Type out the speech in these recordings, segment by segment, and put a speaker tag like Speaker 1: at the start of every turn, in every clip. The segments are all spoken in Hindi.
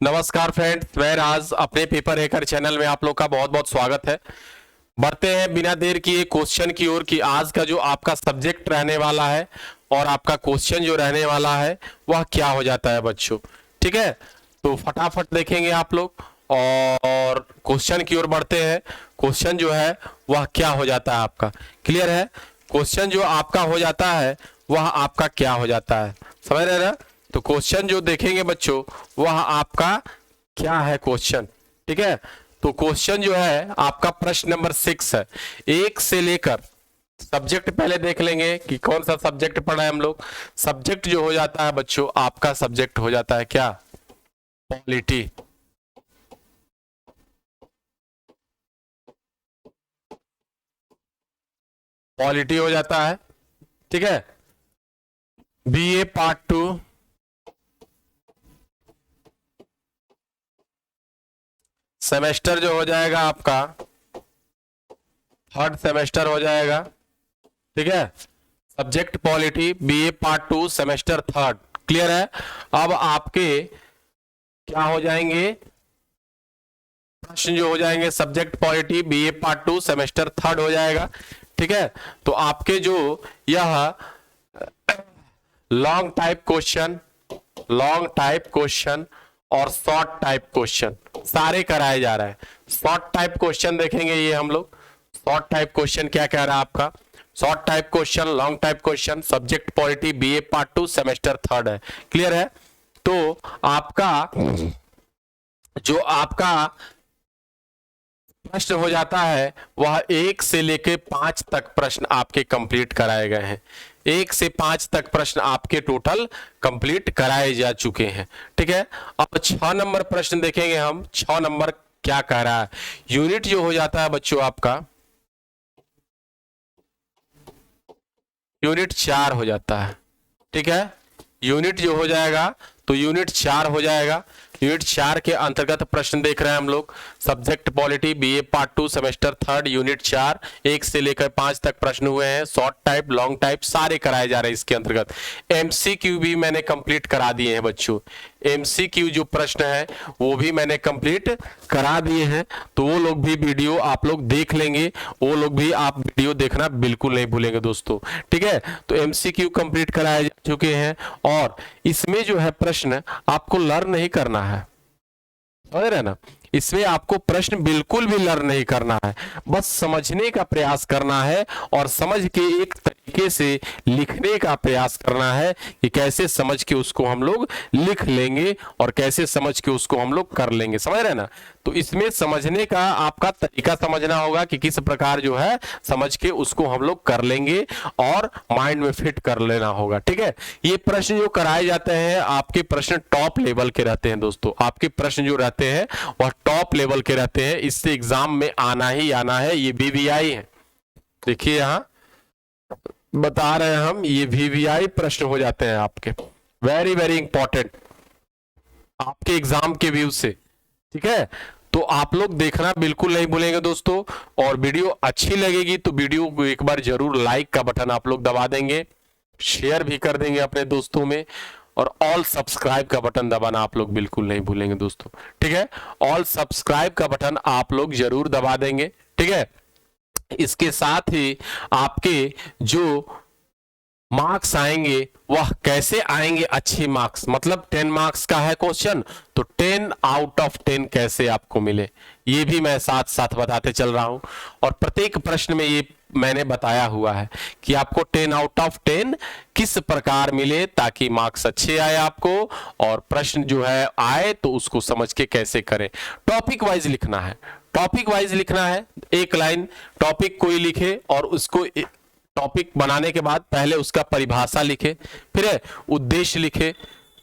Speaker 1: नमस्कार फ्रेंड्स, मैं राज अपने पेपर हैकर चैनल में आप लोग का बहुत बहुत स्वागत है। बढ़ते हैं बिना देर किए क्वेश्चन की ओर कि आज का जो आपका सब्जेक्ट रहने वाला है और आपका क्वेश्चन जो रहने वाला है वह क्या हो जाता है बच्चों। ठीक है, तो फटाफट देखेंगे आप लोग और क्वेश्चन की ओर बढ़ते हैं। क्वेश्चन जो है वह क्या हो जाता है आपका, क्लियर है? क्वेश्चन जो आपका हो जाता है वह आपका क्या हो जाता है, समझ रहे ना? तो क्वेश्चन जो देखेंगे बच्चों वह आपका क्या है क्वेश्चन। ठीक है, तो क्वेश्चन जो है आपका प्रश्न नंबर 6 है। 1 से लेकर सब्जेक्ट पहले देख लेंगे कि कौन सा सब्जेक्ट पढ़ा है हम लोग। सब्जेक्ट जो हो जाता है बच्चों आपका सब्जेक्ट हो जाता है क्या, पॉलिटी। पॉलिटी हो जाता है, ठीक है। बीए पार्ट 2, सेमेस्टर जो हो जाएगा आपका थर्ड सेमेस्टर हो जाएगा, ठीक है। Subject polity, BA part 2, semester third, clear है। अब आपके क्या हो जाएंगे प्रश्न जो हो जाएंगे, subject polity BA part 2 semester third हो जाएगा, ठीक है। तो आपके जो यह लॉन्ग टाइप क्वेश्चन और शॉर्ट टाइप क्वेश्चन सारे कराए जा रहे हैं। शॉर्ट टाइप क्वेश्चन देखेंगे ये हम लोग। शॉर्ट टाइप क्वेश्चन क्या कह रहा है आपका, short type question, long type question, subject polity BA part 2 semester third है, क्लियर है। तो आपका जो आपका प्रश्न हो जाता है वह 1 से लेके 5 तक प्रश्न आपके कंप्लीट कराए गए हैं। 1 से 5 तक प्रश्न आपके टोटल कंप्लीट कराए जा चुके हैं, ठीक है। अब 6 नंबर प्रश्न देखेंगे हम। 6 नंबर क्या कह रहा है, यूनिट जो हो जाता है बच्चों आपका यूनिट 4 हो जाता है, ठीक है। यूनिट जो हो जाएगा तो यूनिट 4 हो जाएगा। यूनिट 4 के अंतर्गत प्रश्न देख रहे हैं हम लोग। Subject polity BA part 2 semester third unit 4, 1 से लेकर 5 तक प्रश्न हुए हैं। शॉर्ट टाइप लॉन्ग टाइप सारे कराए जा रहे हैं इसके अंतर्गत। एमसीक्यू भी मैंने कंप्लीट करा दिए हैं बच्चों। एमसीक्यू जो प्रश्न है वो भी मैंने कंप्लीट करा दिए हैं, तो वो लोग भी वीडियो आप लोग देख लेंगे। वो लोग भी आप वीडियो देखना बिल्कुल नहीं भूलेंगे दोस्तों, ठीक है। तो एमसीक्यू कंप्लीट कराए जा चुके हैं और इसमें जो है प्रश्न आपको लर्न नहीं करना है, समझ रहे ना? इसमें आपको प्रश्न बिल्कुल भी लर्न नहीं करना है, बस समझने का प्रयास करना है और समझ के एक तरीके से लिखने का प्रयास करना है कि कैसे समझ के उसको हम लोग लिख लेंगे और कैसे समझ के उसको हम लोग कर लेंगे, समझ रहे ना? तो इसमें समझने का आपका तरीका समझना होगा कि किस प्रकार जो है समझ के उसको हम लोग कर लेंगे और माइंड में फिट कर लेना होगा, ठीक है। ये प्रश्न जो कराए जाते हैं आपके प्रश्न टॉप लेवल के रहते हैं दोस्तों। आपके प्रश्न जो रहते हैं वह टॉप लेवल के रहते हैं, इससे एग्जाम में आना ही आना है। ये वीवीआई है, देखिए यहां बता रहे हैं हम, ये वीवीआई प्रश्न हो जाते हैं आपके, वेरी वेरी इंपॉर्टेंट आपके एग्जाम के व्यू से, ठीक है। तो आप लोग देखना बिल्कुल नहीं भूलेंगे दोस्तों। और वीडियो अच्छी लगेगी तो वीडियो को एक बार जरूर लाइक का बटन आप लोग दबा देंगे, शेयर भी कर देंगे अपने दोस्तों में, और ऑल सब्सक्राइब का बटन दबाना आप लोग बिल्कुल नहीं भूलेंगे दोस्तों, ठीक है। ऑल सब्सक्राइब का बटन आप लोग जरूर दबा देंगे, ठीक है। इसके साथ ही आपके जो मार्क्स आएंगे वह कैसे आएंगे, अच्छे मार्क्स, मतलब 10 मार्क्स का है क्वेश्चन, तो 10 आउट ऑफ 10 कैसे आपको मिले ये भी मैं साथ साथ बताते चल रहा हूं। और प्रत्येक प्रश्न में ये मैंने बताया हुआ है कि आपको 10 आउट ऑफ 10 किस प्रकार मिले ताकि मार्क्स अच्छे आए आपको, और प्रश्न जो है आए तो उसको समझ के कैसे करें। टॉपिक वाइज लिखना है, टॉपिक वाइज लिखना है। एक लाइन टॉपिक कोई लिखे और उसको टॉपिक बनाने के बाद पहले उसका परिभाषा लिखे, फिर उद्देश्य लिखे,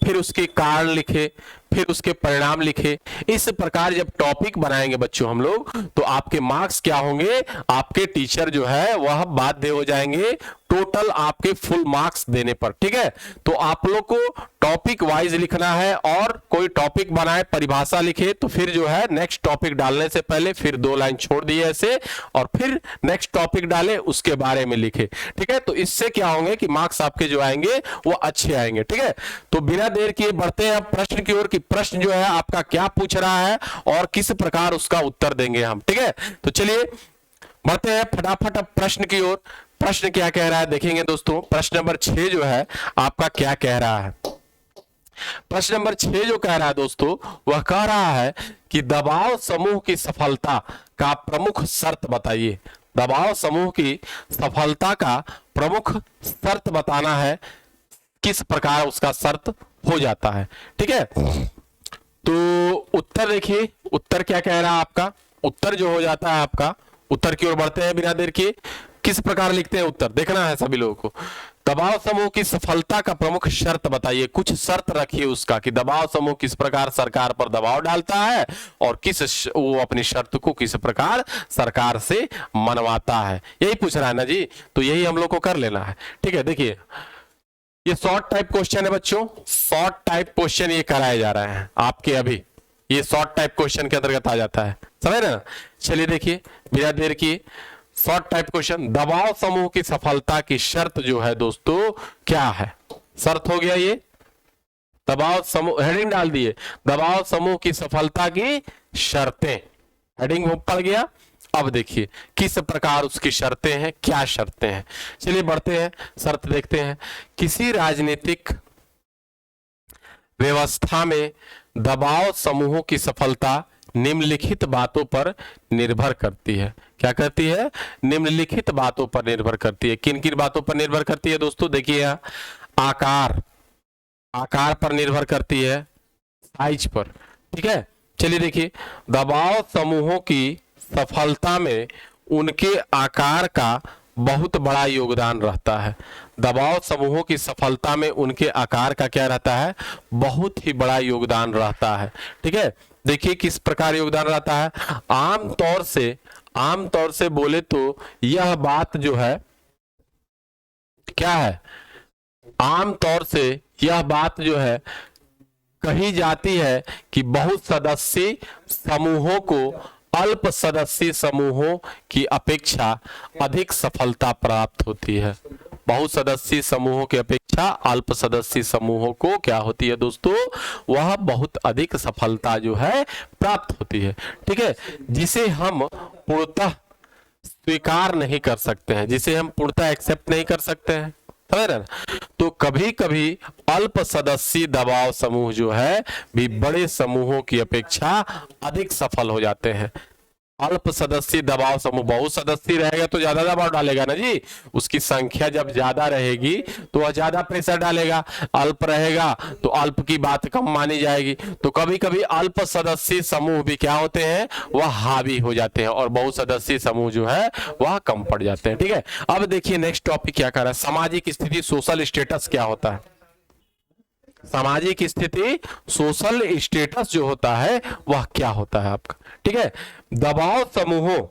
Speaker 1: फिर उसके कारण लिखे, फिर उसके परिणाम लिखे। इस प्रकार जब टॉपिक बनाएंगे बच्चों हम लोग तो आपके मार्क्स क्या होंगे, आपके टीचर जो है वह बाध्य हो जाएंगे टोटल आपके फुल मार्क्स देने पर, ठीक है। तो आप लोग को टॉपिक वाइज लिखना है, और कोई टॉपिक बनाए, परिभाषा लिखे, तो फिर जो है नेक्स्ट टॉपिक डालने से पहले फिर 2 लाइन छोड़ दिए ऐसे, और फिर नेक्स्ट टॉपिक डाले, उसके बारे में लिखे। ठीक है, तो इससे क्या होंगे कि मार्क्स आपके जो आएंगे वो अच्छे आएंगे। ठीक है, तो बिना देर किए बढ़ते हैं अब प्रश्न की ओर, कि प्रश्न जो है आपका क्या पूछ रहा है और किस प्रकार उसका उत्तर देंगे हम। ठीक है, तो चलिए बढ़ते हैं फटाफट अब प्रश्न की ओर। प्रश्न क्या कह रहा है देखेंगे दोस्तों। प्रश्न नंबर 6 जो है आपका क्या कह रहा है। प्रश्न नंबर 6 जो कह रहा है दोस्तों, वह कह रहा है कि दबाव समूह की सफलता का प्रमुख शर्त बताइए। दबाव समूह की सफलता का प्रमुख शर्त बताना है, किस प्रकार उसका शर्त हो जाता है। ठीक है, तो उत्तर देखिए, उत्तर क्या कह रहा है आपका। उत्तर जो हो जाता है आपका, उत्तर की ओर बढ़ते हैं बिना देर किए। किस प्रकार लिखते हैं उत्तर, देखना है सभी लोगों को। दबाव समूह की सफलता का प्रमुख शर्त बताइए, कुछ शर्त रखिए उसका, कि दबाव समूह किस प्रकार सरकार पर दबाव डालता है और वो अपनी शर्त को किस प्रकार सरकार से मनवाता है। यही पूछ रहा है ना जी, तो यही हम लोग को कर लेना है। ठीक है, देखिए ये शॉर्ट टाइप क्वेश्चन है बच्चों, शॉर्ट टाइप क्वेश्चन ये कराया जा रहा है आपके अभी, ये शॉर्ट टाइप क्वेश्चन के अंतर्गत आ जाता है, समझ रहे ना। चलिए देखिए बिना देर किए, शॉर्ट टाइप क्वेश्चन, दबाव समूह की सफलता की शर्त जो है दोस्तों क्या है। शर्त हो गया ये, दबाव समूह, हेडिंग डाल दिए, दबाव समूह की सफलता की शर्तें, हेडिंग पड़ गया। अब देखिए किस प्रकार उसकी शर्तें हैं, क्या शर्तें हैं। चलिए बढ़ते हैं, शर्त देखते हैं। किसी राजनीतिक व्यवस्था में दबाव समूहों की सफलता निम्नलिखित बातों पर निर्भर करती है। क्या करती है, निम्नलिखित बातों पर निर्भर करती है। किन किन बातों पर निर्भर करती है दोस्तों, देखिए यहाँ आकार, आकार पर निर्भर करती है, साइज पर। ठीक है, चलिए देखिए, दबाव समूहों की सफलता में उनके आकार का बहुत बड़ा योगदान रहता है। दबाव समूहों की सफलता में उनके आकार का क्या रहता है, बहुत ही बड़ा योगदान रहता है। ठीक है, देखिए किस प्रकार योगदान रहता है। आमतौर से बोले तो यह बात जो है क्या है, आमतौर से यह बात जो है कही जाती है कि बहुत सदस्यीय समूहों को अल्प सदस्यीय समूहों की अपेक्षा अधिक सफलता प्राप्त होती है। बहुत सदस्यीय समूहों की अपेक्षा अल्प सदस्यीय समूहों को क्या होती है दोस्तों, वह बहुत अधिक सफलता जो है प्राप्त होती है। ठीक है, जिसे हम पूर्णतः स्वीकार नहीं कर सकते हैं, जिसे हम पूर्णतः एक्सेप्ट नहीं कर सकते हैं, समझ रहे ना। तो कभी कभी अल्प सदस्यीय दबाव समूह जो है भी बड़े समूहों की अपेक्षा अधिक सफल हो जाते हैं। अल्प सदस्यीय दबाव समूह, बहुत सदस्य रहेगा तो ज्यादा दबाव डालेगा ना जी, उसकी संख्या जब ज्यादा रहेगी तो वह ज्यादा प्रेशर डालेगा। अल्प रहेगा तो अल्प की बात कम मानी जाएगी। तो कभी कभी अल्प सदस्यीय समूह भी क्या होते हैं, वह हावी हो जाते हैं, और बहुत सदस्यीय समूह जो है वह कम पड़ जाते हैं। ठीक है, अब देखिए नेक्स्ट टॉपिक क्या कर रहा है, सामाजिक स्थिति, सोशल स्टेटस क्या होता है। सामाजिक स्थिति, सोशल स्टेटस जो होता है वह क्या होता है आपका। ठीक है, दबाव समूहों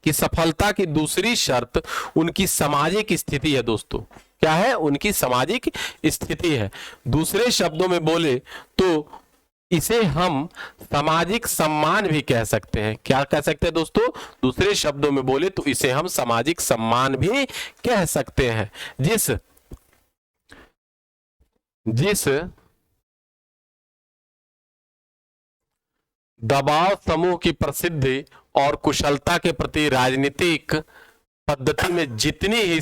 Speaker 1: की सफलता की दूसरी शर्त उनकी सामाजिक स्थिति है दोस्तों। क्या है, उनकी सामाजिक स्थिति है। दूसरे शब्दों में बोले तो इसे हम सामाजिक सम्मान भी कह सकते हैं। क्या कह सकते हैं दोस्तों, दूसरे शब्दों में बोले तो इसे हम सामाजिक सम्मान भी कह सकते हैं। जिस दबाव समूह की प्रसिद्धि और कुशलता के प्रति राजनीतिक पद्धति में जितनी ही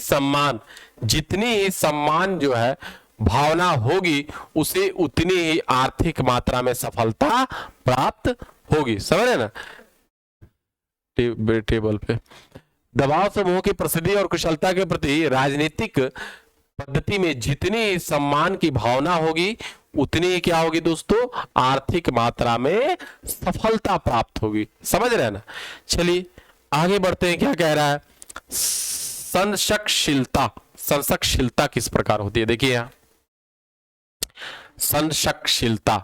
Speaker 1: सम्मान जो है भावना होगी, उसे उतनी ही आर्थिक मात्रा में सफलता प्राप्त होगी। समझ रहे ना, टेबल पे दबाव समूह की प्रसिद्धि और कुशलता के प्रति राजनीतिक पद्धति में जितनी सम्मान की भावना होगी, उतनी ही क्या होगी दोस्तों, आर्थिक मात्रा में सफलता प्राप्त होगी। समझ रहे हैं ना। चलिए आगे बढ़ते हैं, क्या कह रहा है, संशकशीलता किस प्रकार होती है। देखिए यहां संशकशीलता,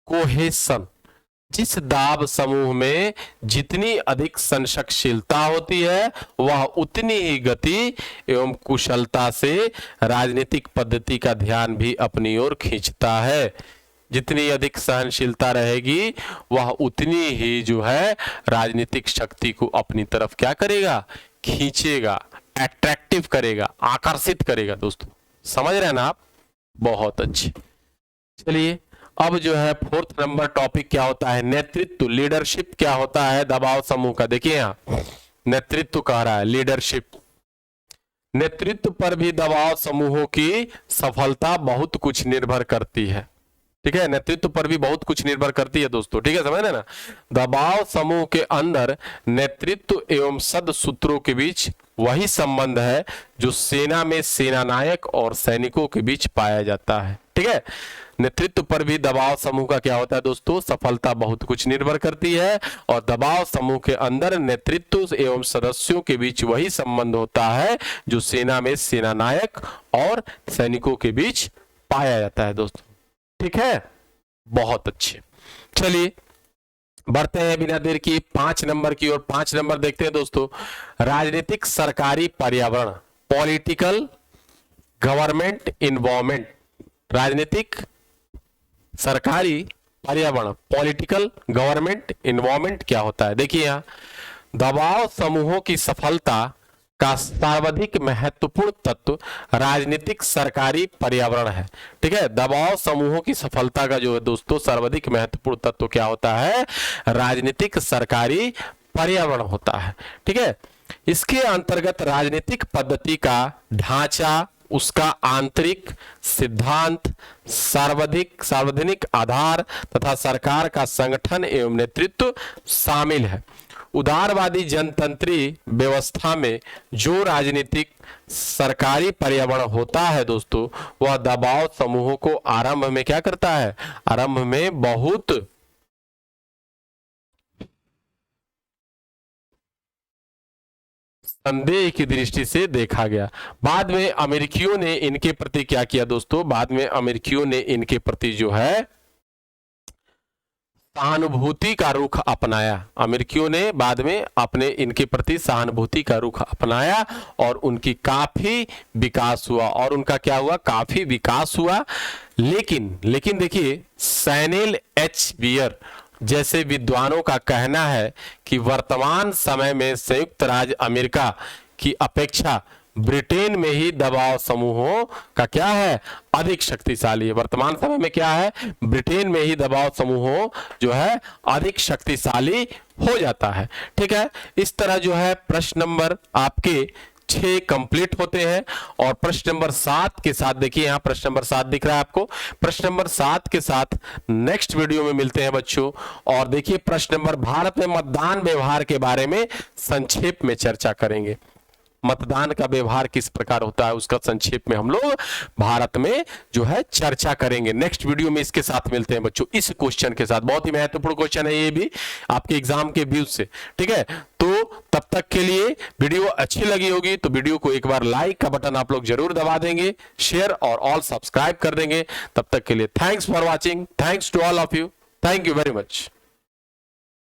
Speaker 1: कोहेशन, जिस दाब समूह में जितनी अधिक संशकशीलता होती है वह उतनी ही गति एवं कुशलता से राजनीतिक पद्धति का ध्यान भी अपनी ओर खींचता है। जितनी अधिक सहनशीलता रहेगी वह उतनी ही जो है राजनीतिक शक्ति को अपनी तरफ क्या करेगा, खींचेगा, अट्रैक्टिव करेगा, आकर्षित करेगा। दोस्तों समझ रहे हैं ना आप, बहुत अच्छे। चलिए अब जो है फोर्थ नंबर टॉपिक क्या होता है, नेतृत्व, लीडरशिप क्या होता है दबाव समूह का। देखिए यहाँ नेतृत्व कह रहा है, लीडरशिप। नेतृत्व पर भी दबाव समूहों की सफलता बहुत कुछ निर्भर करती है। ठीक है, नेतृत्व पर भी बहुत कुछ निर्भर करती है दोस्तों। ठीक है, समझ रहे ना। दबाव समूह के अंदर नेतृत्व एवं सदसूत्रों के बीच वही संबंध है जो सेना में सेना नायक और सैनिकों के बीच पाया जाता है। ठीक है, नेतृत्व पर भी दबाव समूह का क्या होता है दोस्तों, सफलता बहुत कुछ निर्भर करती है। और दबाव समूह के अंदर नेतृत्व एवं सदस्यों के बीच वही संबंध होता है जो सेना में सेना नायक और सैनिकों के बीच पाया जाता है दोस्तों। ठीक है, बहुत अच्छे। चलिए बढ़ते हैं बिना देर की 5 नंबर की ओर। 5 नंबर देखते हैं दोस्तों, राजनीतिक सरकारी पर्यावरण, पॉलिटिकल गवर्नमेंट इन्वायरमेंट। राजनीतिक सरकारी पर्यावरण, पॉलिटिकल गवर्नमेंट इन्वायरमेंट क्या होता है। देखिए यहाँ दबाव समूहों की सफलता का सर्वाधिक महत्वपूर्ण तत्व राजनीतिक सरकारी पर्यावरण है। ठीक है, दबाव समूहों की सफलता का जो है दोस्तों सर्वाधिक महत्वपूर्ण तत्व क्या होता है, राजनीतिक सरकारी पर्यावरण होता है। ठीक है, इसके अंतर्गत राजनीतिक पद्धति का ढांचा, उसका आंतरिक सिद्धांत, सार्वजनिक आधार तथा सरकार का संगठन एवं नेतृत्व शामिल है। उदारवादी जनतंत्री व्यवस्था में जो राजनीतिक सरकारी पर्यावरण होता है दोस्तों, वह दबाव समूहों को आरंभ में क्या करता है, आरंभ में बहुत संदेह की दृष्टि से देखा गया। बाद में अमेरिकियों ने इनके प्रति क्या किया दोस्तों, बाद में अमेरिकियों ने इनके प्रति जो है सहानुभूति का रुख अपनाया। अमेरिकियों ने बाद में अपने इनके प्रति सहानुभूति का रुख अपनाया और उनकी काफी विकास हुआ। और उनका क्या हुआ, काफी विकास हुआ। लेकिन देखिए सैनेल एच बियर जैसे विद्वानों का कहना है कि वर्तमान समय में संयुक्त राज्य अमेरिका की अपेक्षा ब्रिटेन में ही दबाव समूहों का क्या है, अधिक शक्तिशाली है। वर्तमान समय में क्या है, ब्रिटेन में ही दबाव समूहों जो है अधिक शक्तिशाली हो जाता है। ठीक है, इस तरह जो है प्रश्न नंबर आपके 6 कंप्लीट होते हैं। और प्रश्न नंबर 7 के साथ देखिए यहाँ प्रश्न नंबर 7 दिख रहा है आपको। प्रश्न नंबर 7 के साथ नेक्स्ट वीडियो में मिलते हैं बच्चों। और देखिए प्रश्न नंबर भारत में मतदान व्यवहार के बारे में संक्षेप में चर्चा करेंगे। मतदान का व्यवहार किस प्रकार होता है उसका संक्षेप में हम लोग भारत में जो है चर्चा करेंगे। नेक्स्ट वीडियो में इसके साथ मिलते हैं बच्चों, इस क्वेश्चन के साथ। बहुत ही महत्वपूर्ण क्वेश्चन है ये भी आपके एग्जाम के व्यूज से। ठीक है, तो तब तक के लिए वीडियो अच्छी लगी होगी तो वीडियो को एक बार लाइक का बटन आप लोग जरूर दबा देंगे, शेयर और ऑल सब्सक्राइब कर देंगे। तब तक के लिए thanks for watching, thanks to all of you, thank you very much.